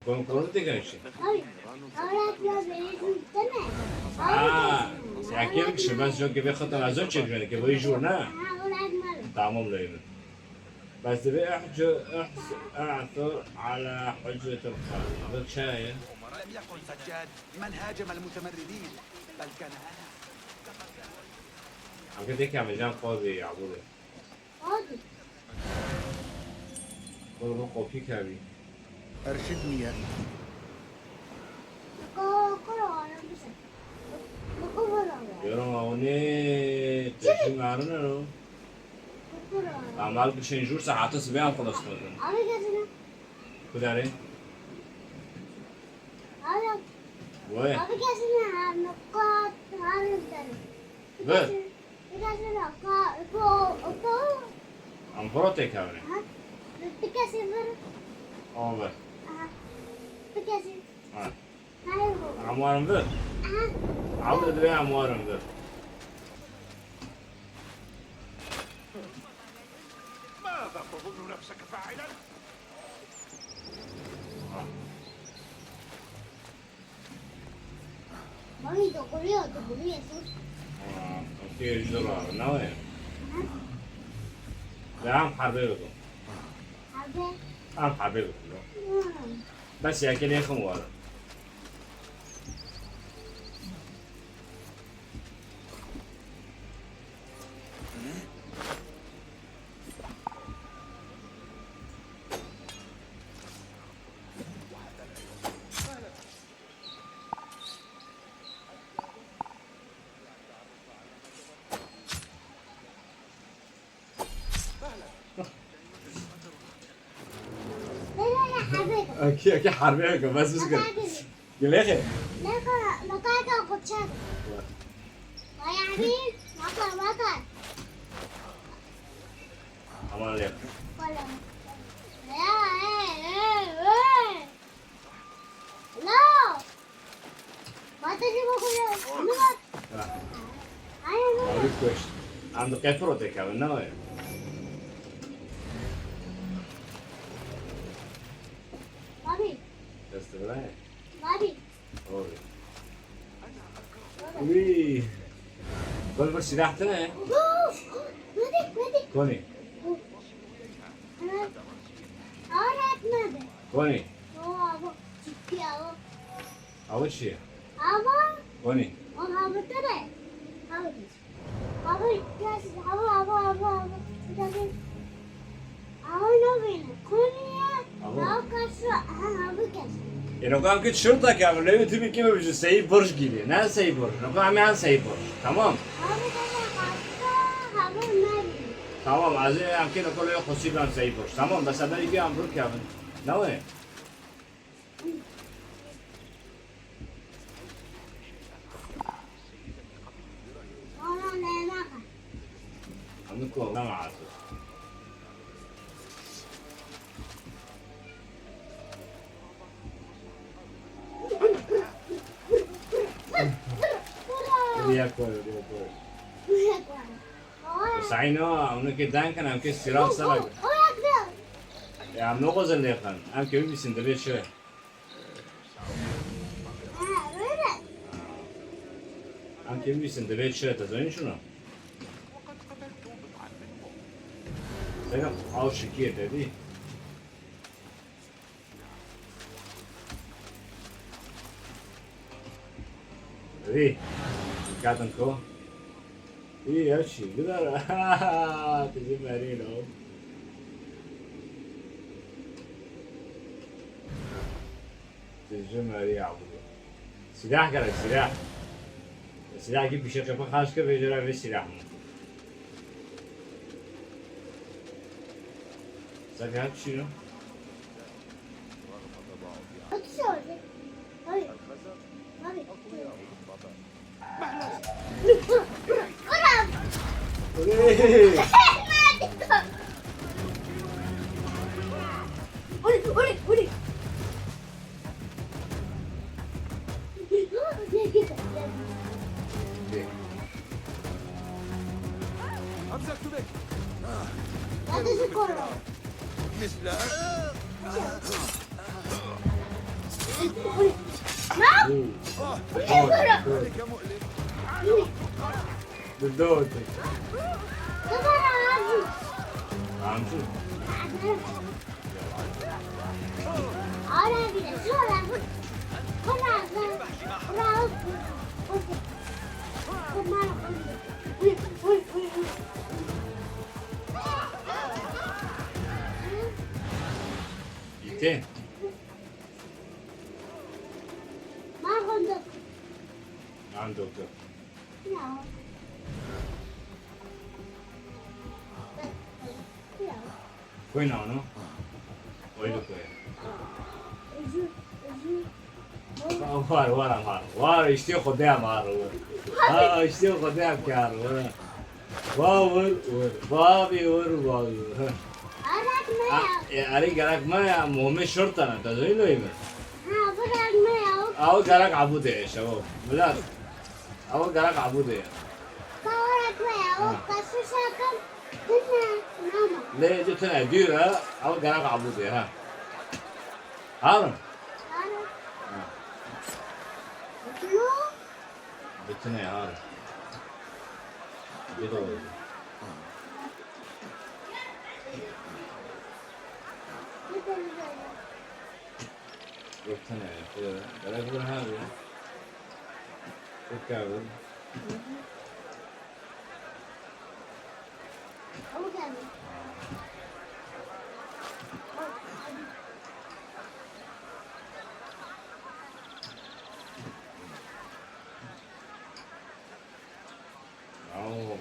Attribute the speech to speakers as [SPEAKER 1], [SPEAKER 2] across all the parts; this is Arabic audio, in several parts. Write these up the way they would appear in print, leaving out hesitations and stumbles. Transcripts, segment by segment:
[SPEAKER 1] Konuştu gençi.
[SPEAKER 2] Abi, öğretmen beni tutsana.
[SPEAKER 1] Ya kim kişi ben çok gibi خطر از اون چجوری که با یجور نه
[SPEAKER 2] Ha, öğretmen.
[SPEAKER 1] تمام ليلة بس تبي اعثر على حجة الخالق هذا شاية
[SPEAKER 3] لم يكن سجاد من هاجم المتمردين بل كان أنا.
[SPEAKER 1] عم كنت هيك عم جام فاضي يا عبودي
[SPEAKER 2] Hadi.
[SPEAKER 1] والله قوبي كابي
[SPEAKER 3] أرشدني يا أخي.
[SPEAKER 2] Kola mısın? Kola.
[SPEAKER 1] يورو هوني تجي معنا لو
[SPEAKER 2] Kola.
[SPEAKER 1] عمال بشين جور ساعات سبيعة خلصنا
[SPEAKER 2] Abi gelsene.
[SPEAKER 1] كداري
[SPEAKER 2] Abi.
[SPEAKER 1] وين
[SPEAKER 2] Abi gelsene. Nukat. Abi gelsene.
[SPEAKER 1] بس
[SPEAKER 2] Gelsene. Ko.
[SPEAKER 1] عم بروتي كابري
[SPEAKER 2] Ha? Gelsene.
[SPEAKER 1] اه بس
[SPEAKER 2] Aha. Gelsene.
[SPEAKER 1] اه
[SPEAKER 2] Hayır.
[SPEAKER 1] عموارم بس
[SPEAKER 2] Aha.
[SPEAKER 1] عودة دبي عموارم بس
[SPEAKER 3] ماذا تظن نفسك فاعلا؟
[SPEAKER 2] Mami dokunuyor. Sus.
[SPEAKER 1] اوكي $1 نوين لا عم حربيته
[SPEAKER 2] Abi.
[SPEAKER 1] عم حربيته بس يا كده خموار
[SPEAKER 2] لا حبيبي.
[SPEAKER 1] اوكي حربيته بس
[SPEAKER 2] ما
[SPEAKER 1] كده
[SPEAKER 2] تعرفش.
[SPEAKER 1] يا اخي
[SPEAKER 2] ما تعرفش كوتشات. يا حبيبي مطر.
[SPEAKER 1] عمال ليه
[SPEAKER 2] ولا. لا. ما تجيبه كله. أيوة.
[SPEAKER 1] ما كويس عنده كيف بروتي كمان نوين
[SPEAKER 2] بابي.
[SPEAKER 1] بس تبلاي
[SPEAKER 2] بابي.
[SPEAKER 1] وي قول بس سلاح تاني
[SPEAKER 2] مادي.
[SPEAKER 1] كوني
[SPEAKER 2] أنا
[SPEAKER 1] كوني
[SPEAKER 2] أبو تكي
[SPEAKER 1] اول شيء
[SPEAKER 2] أبو
[SPEAKER 1] كوني
[SPEAKER 2] أبو ترى أبو جالس أبو جالس أبو نبينا
[SPEAKER 1] أبو.
[SPEAKER 2] كوني أبو كسر أبو كسر
[SPEAKER 1] لو كان كنت شرطة كامل لو تبي كيف بيجي سيء برج جديد ناس سيء برج لو كان عم سيء برج تمام
[SPEAKER 2] أبو كسر أبو نبي
[SPEAKER 1] تمام عزيزي عم كده كل يوم خصيص عن سيء برج تمام بس هذا يجي عم برج كامل نوين
[SPEAKER 2] أنا نعمة
[SPEAKER 1] عم نكون ما عارف Dia kau. Saino, onu ke dan kan am ke sirak salag. Ya am nogo zende kan. Am ke bir sindire şey. Am ke bir sindire şey ta zön şunu. Sen al şikayet dedi. Dedi. Kadın ko. İyi ya şey. Güzel. Bizim merino. تجمع يعبدوا سلاح قالك سلاح السلاح جيب بشكل خاص كيف يجرى بالسلاح سلاح شنو؟
[SPEAKER 3] أمسكت بك مثل ذلك مؤلم.
[SPEAKER 1] بالدوت
[SPEAKER 2] كبر عادي.
[SPEAKER 1] عم شو
[SPEAKER 2] أنا بدي شو
[SPEAKER 1] يتين
[SPEAKER 2] ما عندك
[SPEAKER 1] عند دكتور
[SPEAKER 2] لا
[SPEAKER 1] وين أنا؟ وين دكتور؟ وار اشتي خدام مار اشتي خدام كار واور بابي باوي أري قالك ما مهم الشرطة أنا تزويله يمر أو قالك عبودة يا شباب بلا أو قالك عبودة ليه جبتنا ديرة أو قالك عبودة ها هارم جبتنا يا هارم جدول جبتنا يا كده قالك بقول هذا الكابل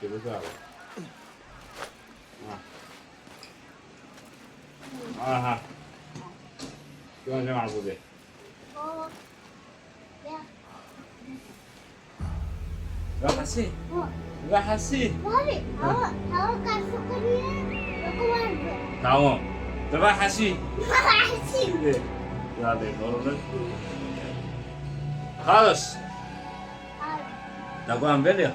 [SPEAKER 1] كده قالوا ها شو يا جماعة بودي لا حسين لا حسين تمام تبع حسين لا ده نورنا خلاص تقوم بلي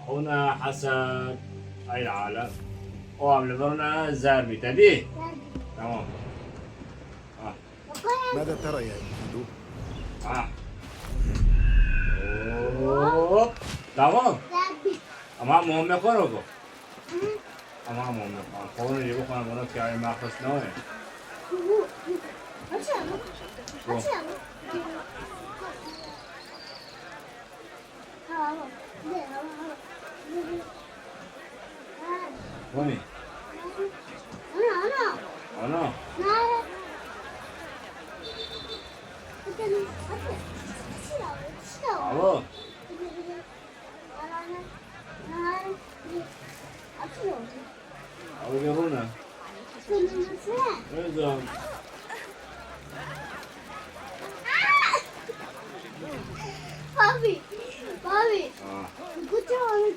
[SPEAKER 1] هنا حسب أي العالم وعم نظرنا زاربي تدي تمام
[SPEAKER 3] ماذا ترى يا إنكيدو؟
[SPEAKER 1] تمام أمام مهم يكونوا أمام مهم يكونوا اللي يبغوا كانوا منك يعني ما خصناه وين أنا ألو أو يرونا إذا
[SPEAKER 2] Bobby, good job.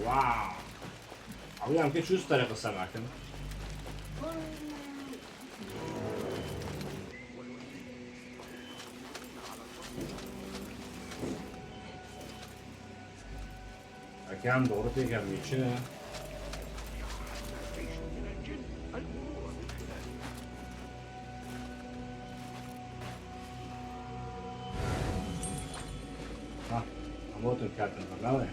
[SPEAKER 1] واو أو يمكن شو الطريقة السماء كم أكيد دورتي كم يشنا ها أموت الكاتب بالله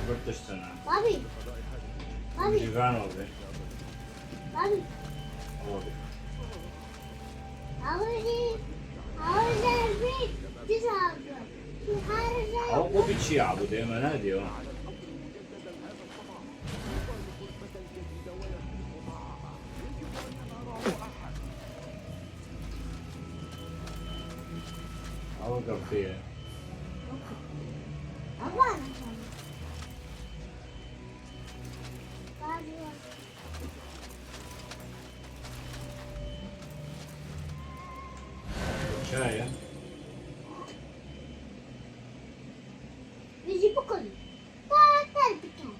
[SPEAKER 1] قلتش سنة
[SPEAKER 2] Bobby,
[SPEAKER 1] جيران ولا
[SPEAKER 2] Bobby, how is that big? This is
[SPEAKER 1] أو قبي شيء عبو دائما نادي أو قبي شاية
[SPEAKER 2] بيجي بكل تاتا بكم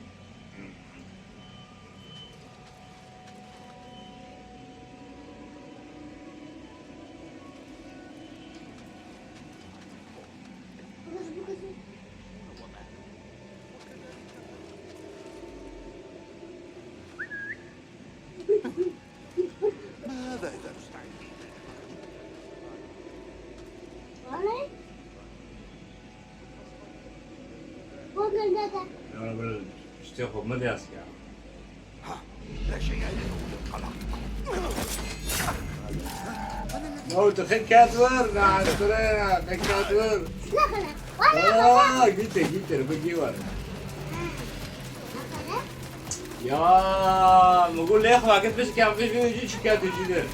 [SPEAKER 2] قلبك.
[SPEAKER 1] أنا بقول اشتيخوا بمدرسة يعني.
[SPEAKER 3] لا شيء يدعو للقلق.
[SPEAKER 1] موت خن كاتور نعم ترى خن كاتور.
[SPEAKER 2] لا خلاص. ولا
[SPEAKER 1] قلت بقي ورا. يا نقول لي اخوة كنت بس كان في يجي شكاية جديدة.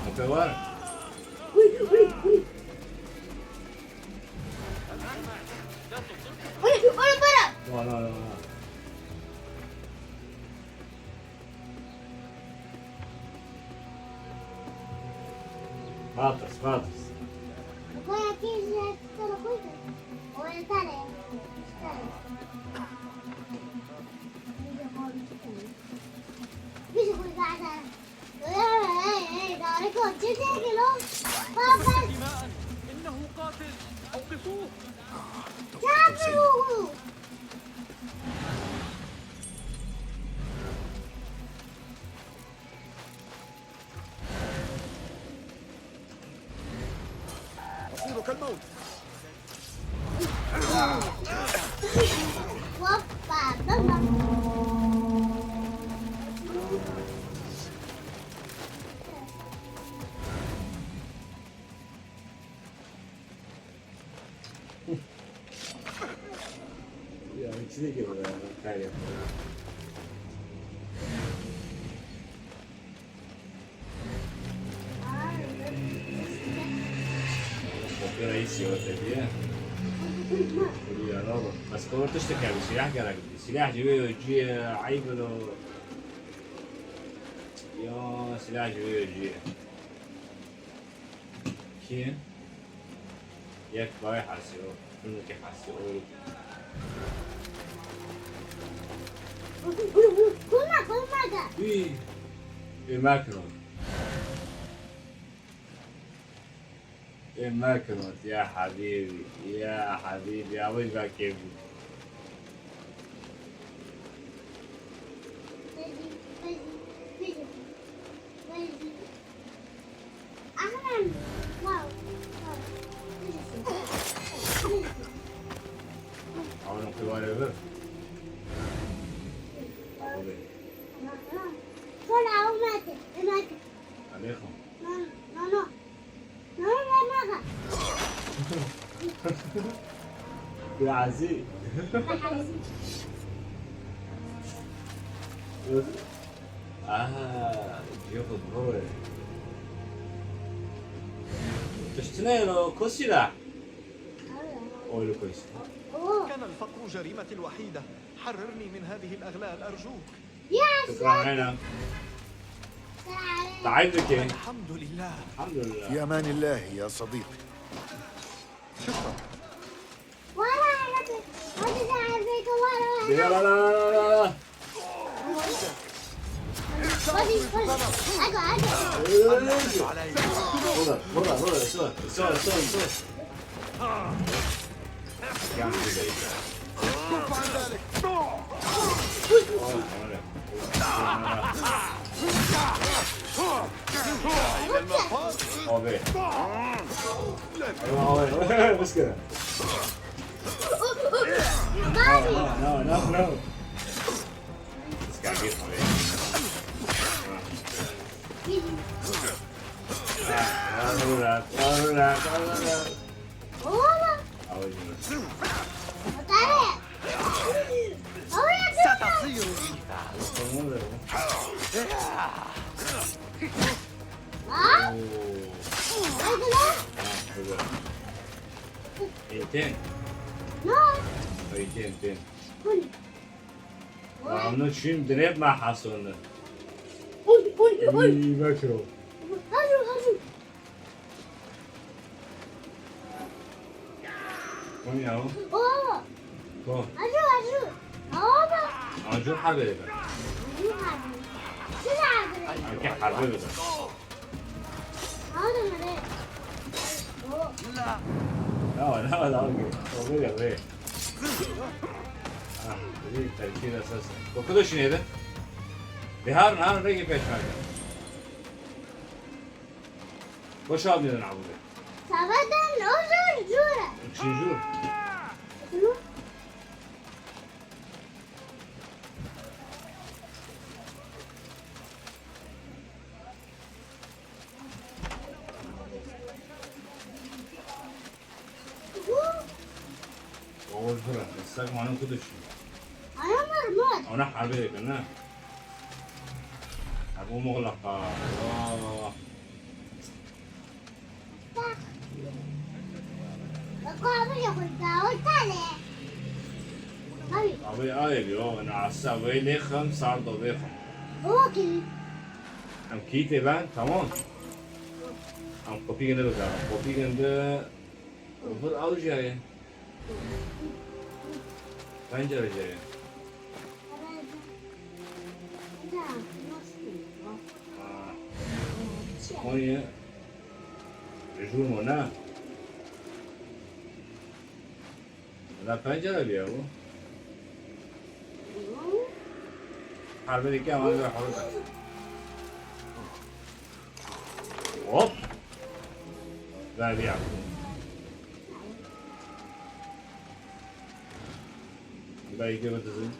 [SPEAKER 1] مكوار. لا لا لا. باطس.
[SPEAKER 2] وكان تيجي ترى كويس. ولا ترى. بيجي كل قاعدة. دارك وجهك كيلو. بابا.
[SPEAKER 3] إنه قاتل. أوقفوه.
[SPEAKER 2] جابوه.
[SPEAKER 3] مصيرك الموت.
[SPEAKER 1] Ya içine gir oraya. Kar yap. ربنا يسير التدبير. يا رب بس كنت تشتكي على السلاح قالك السلاح جي عيب له يا سلاح جي كين ياك باي حاسيو انك حاسيو ايه ماكرون الماكرونات يا حبيبي يا وجبة كيف أنا في وارد عليكم يا عزيز ياخذ هو تشتني له كوسيلا أولو كويس
[SPEAKER 3] كان الفقر جريمتي الوحيدة. حررني من هذه الأغلال أرجوك.
[SPEAKER 1] شكرا عينك تعبك
[SPEAKER 3] الحمد لله.
[SPEAKER 1] الحمد لله
[SPEAKER 4] في أمان الله يا صديقي.
[SPEAKER 1] لا لا لا
[SPEAKER 3] علي.
[SPEAKER 1] مرة سور كم كده
[SPEAKER 3] كف عن ذلك. إلى المفر.
[SPEAKER 1] أوكي أيوة بس كده No. This guy gets me.
[SPEAKER 3] ستصير
[SPEAKER 1] Eğitim. Eğitim. Onu şimdi ne yapma hasonlu? İyi bakıyorum. Kom ya. Kom. Acun haberi ver. Anke haberi ver. لا اوكي دي تركيز اساسا وكده شنو هذا؟ نهار رجع بيش حاجه وش ابي نلعبوا به؟
[SPEAKER 2] Sabahdan uzun jura.
[SPEAKER 1] شنجور
[SPEAKER 2] Şunu.
[SPEAKER 1] أول فرق الساق معنا كدش
[SPEAKER 2] Ana marmot.
[SPEAKER 1] أنا حبيبي كنا أبو مغلقة
[SPEAKER 2] Ako apa yang kau tahu tadi? Abi,
[SPEAKER 1] أبي أيوة أنا عسى ويلي خمس عرض ضيقة
[SPEAKER 2] هو كده.
[SPEAKER 1] أم كيتي بان تمام أم كوبي جنده بقى كوبي جنده وفر أو جاي بنجر جاي هوني رجول منا لا بنجر بيا هو حرب دي كام هذا حرب هوب لا بيع باقي كيف تزين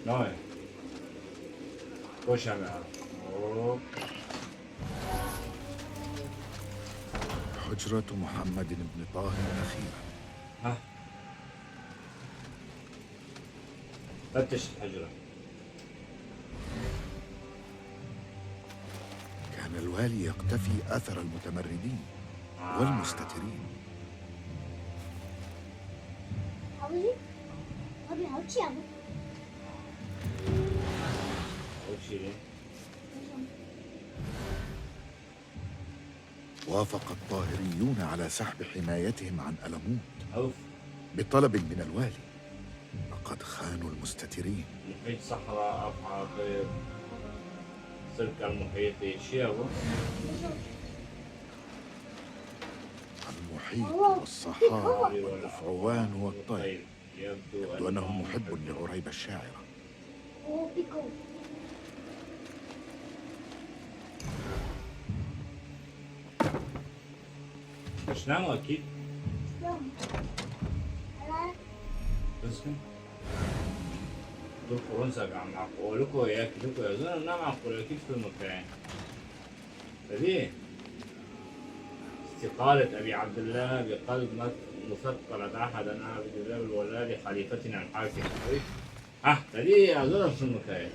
[SPEAKER 1] نوع وش عم يعرف هوب
[SPEAKER 4] حجرة محمد بن طاهر الأخيرة.
[SPEAKER 1] ها فتش الحجرة
[SPEAKER 4] كان الوالي يقتفي أثر المتمردين والمستترين.
[SPEAKER 2] Abi, hau cium.
[SPEAKER 1] أول شيء
[SPEAKER 4] وافق الطاهريون على سحب حمايتهم عن ألموت
[SPEAKER 1] أوف
[SPEAKER 4] بطلب من الوالي. لقد خانوا المستترين.
[SPEAKER 1] محيط صحراء أفعى طير سلك المحيط شيابو
[SPEAKER 4] المحيط والصحارى والأفعوان والطير. يبدو أنه محب لعريبة الشاعرة.
[SPEAKER 2] Oh, Pico.
[SPEAKER 1] مش ناموا أكيد بس دول فرنسا عم معقولكوا يا كلكوا يا زلمة نعم معقول أكيد في المكان فدي استقالة أبي عبد الله بقلب مثقلة أحد أن عبد الله بالولاء لخليفتنا الحاكم فدي يا زلمة في المكان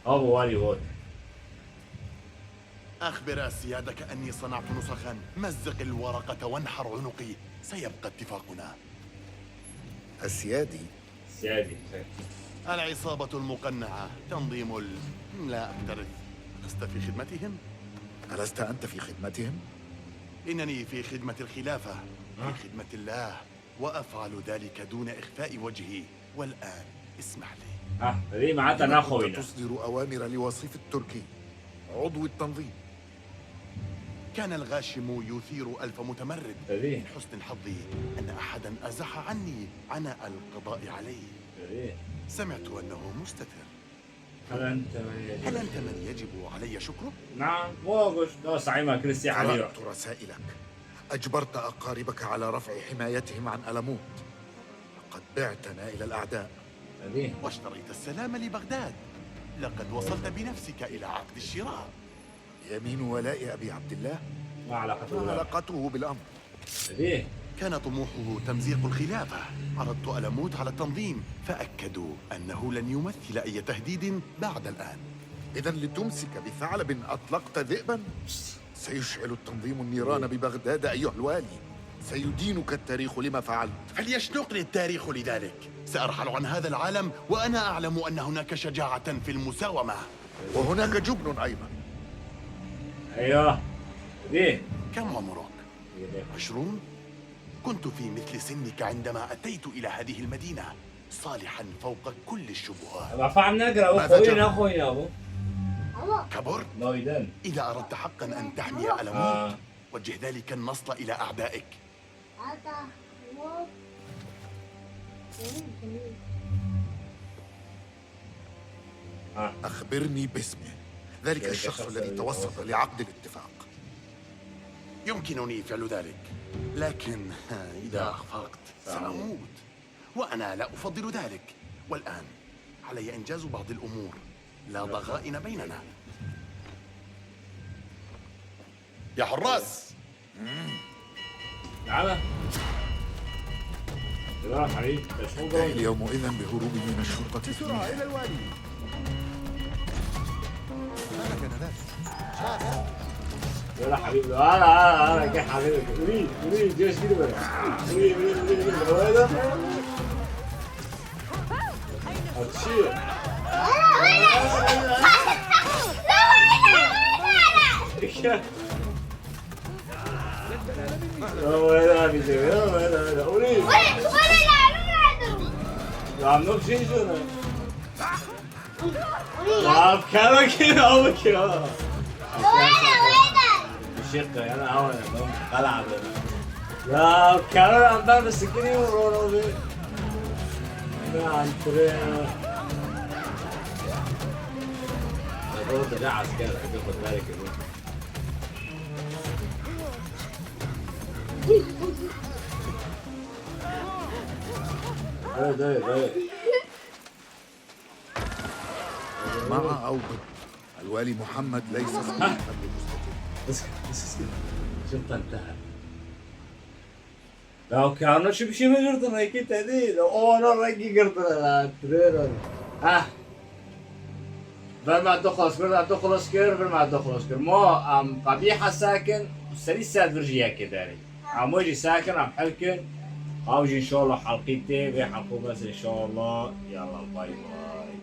[SPEAKER 1] أبو والي هوت
[SPEAKER 5] أخبر سيادك أني صنعت نسخا. مزق الورقة وانحر عنقي، سيبقى اتفاقنا.
[SPEAKER 4] السيادي
[SPEAKER 1] سيادي
[SPEAKER 5] العصابة المقنعة، تنظيم لا أكترث. لست في خدمتهم؟
[SPEAKER 4] ألست أنت في خدمتهم؟
[SPEAKER 5] إنني في خدمة الخلافة، في خدمة الله، وأفعل ذلك دون إخفاء وجهي. والآن اسمح لي.
[SPEAKER 1] فدي معناتها
[SPEAKER 4] كنت
[SPEAKER 1] ناخوينا
[SPEAKER 4] تصدر أوامر لوصيف التركي عضو التنظيم.
[SPEAKER 5] كان الغاشم يثير ألف متمرد.
[SPEAKER 1] فدي
[SPEAKER 5] من حسن حظي أن أحدا أزح عني عناء القضاء عليه.
[SPEAKER 1] فدي
[SPEAKER 5] سمعت أنه مستتر.
[SPEAKER 1] هل أنت
[SPEAKER 5] من يجب علي شكره؟
[SPEAKER 1] نعم موغش دو صعيمة كريستي عليه
[SPEAKER 4] قرأت رسائلك. أجبرت أقاربك على رفع حمايتهم عن ألموت. لقد بعتنا إلى الأعداء.
[SPEAKER 1] فدي
[SPEAKER 5] واشتريت السلام لبغداد. لقد وصلت بنفسك إلى عقد الشراء.
[SPEAKER 4] يمين ولاء أبي عبد الله
[SPEAKER 1] ما علاقته
[SPEAKER 4] ما
[SPEAKER 1] بالله
[SPEAKER 4] علاقته بالأمر؟
[SPEAKER 1] فدي
[SPEAKER 5] كان طموحه تمزيق الخلافة. عرضت ألموت على التنظيم، فأكدوا أنه لن يمثل أي تهديد بعد الآن.
[SPEAKER 4] إذا لتمسك بثعلب أطلقت ذئبا؟ سيشعل التنظيم النيران ببغداد أيها الوالي. سيدينك التاريخ لما فعلت.
[SPEAKER 5] فليشنقني التاريخ لذلك. سأرحل عن هذا العالم وأنا أعلم أن هناك شجاعة في المساومة.
[SPEAKER 4] وهناك جبن أيضا.
[SPEAKER 1] أيوه فدي
[SPEAKER 5] كم عمرك؟ 20؟ كنت في مثل سنك عندما أتيت إلى هذه المدينة، صالحا فوق كل الشبهات.
[SPEAKER 1] ما فعم نقرأ
[SPEAKER 4] ماذا
[SPEAKER 1] أخوينا أبو
[SPEAKER 5] كبر؟
[SPEAKER 1] نويدان
[SPEAKER 5] إذا أردت حقا أن تحمي ألموت، وجه ذلك النصل إلى أعدائك.
[SPEAKER 2] Ata. Wow.
[SPEAKER 4] أخبرني باسمه، ذلك الشخص الذي توسط لعقد الاتفاق.
[SPEAKER 5] يمكنني فعل ذلك، لكن إذا أخفقت سأموت، وأنا لا أفضل ذلك. والآن علي إنجاز بعض الأمور، لا ضغائن بيننا. يا حراس،
[SPEAKER 1] تعالى يلا يا حبيبي
[SPEAKER 4] انتهي اليوم إذن بهروبي من الشرطة في
[SPEAKER 3] بسرعة إلى الوالي. ماذا كان ذلك؟
[SPEAKER 1] يلا حبيبي انا جاي حبيبي اريد جيش كده بقى اريد هذا هتشيل ولا بيجي ولا اريد يا عم نمشي شنو يا كلام كده او كده الشقة أنا هون ألعب لا كانوا عم بعمل السكينة ورونو بي أنا عم ترينا هذول ده عسكري هتاخد بالك يا ده
[SPEAKER 4] مع أو ضد الوالي محمد ليس صديقا
[SPEAKER 1] بس شفت انتهى لو كانوا شو ما قدرنا هيك تهديد او انا رقي قدرنا تريلر ما تخلص كير ما تخلص كير مو ام قبيحة ساكن سلسة فرجيا كذلك عم وجي ساكن عم حلكن اوجي ان شاء الله حلقتين بحلقوا بس ان شاء الله يلا باي باي